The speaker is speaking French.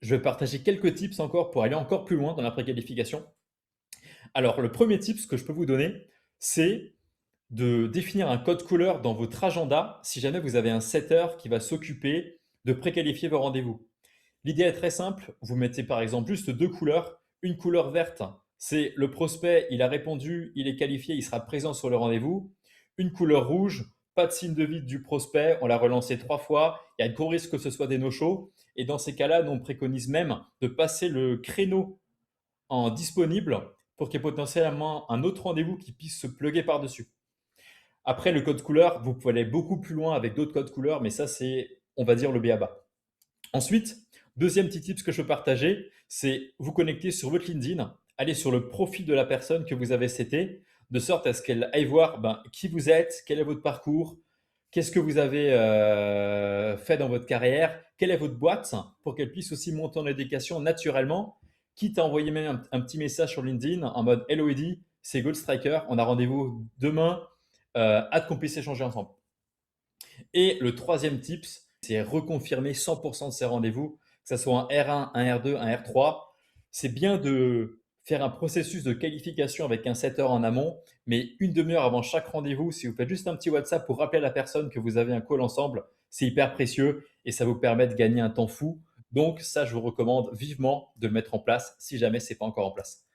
je vais partager quelques tips encore pour aller encore plus loin dans la préqualification. Alors, le premier tip que je peux vous donner, c'est de définir un code couleur dans votre agenda si jamais vous avez un setter qui va s'occuper de préqualifier vos rendez-vous. L'idée est très simple, vous mettez par exemple juste 2 couleurs. Une couleur verte, c'est le prospect, il a répondu, il est qualifié, il sera présent sur le rendez-vous. Une couleur rouge, pas de signe de vide du prospect, on l'a relancé 3 fois, il y a de gros risques que ce soit des no-shows et dans ces cas-là, nous on préconise même de passer le créneau en disponible pour qu'il y ait potentiellement un autre rendez-vous qui puisse se plugger par-dessus. Après le code couleur, vous pouvez aller beaucoup plus loin avec d'autres codes couleurs, mais ça c'est, on va dire, le b.a-ba. Ensuite, deuxième petit tip que je peux partager, c'est vous connecter sur votre LinkedIn, aller sur le profil de la personne que vous avez seté, de sorte à ce qu'elle aille voir qui vous êtes, quel est votre parcours, qu'est-ce que vous avez fait dans votre carrière, quelle est votre boîte, pour qu'elle puisse aussi monter en éducation naturellement, quitte à envoyer même un petit message sur LinkedIn en mode Hello Eddy, c'est Gold Striker, on a rendez-vous demain, hâte qu'on puisse échanger ensemble. Et le troisième tips, c'est reconfirmer 100% de ces rendez-vous, que ce soit un R1, un R2, un R3. C'est bien de faire un processus de qualification avec un setter en amont, mais une demi-heure avant chaque rendez-vous, si vous faites juste un petit WhatsApp pour rappeler à la personne que vous avez un call ensemble, c'est hyper précieux et ça vous permet de gagner un temps fou. Donc ça, je vous recommande vivement de le mettre en place si jamais ce n'est pas encore en place.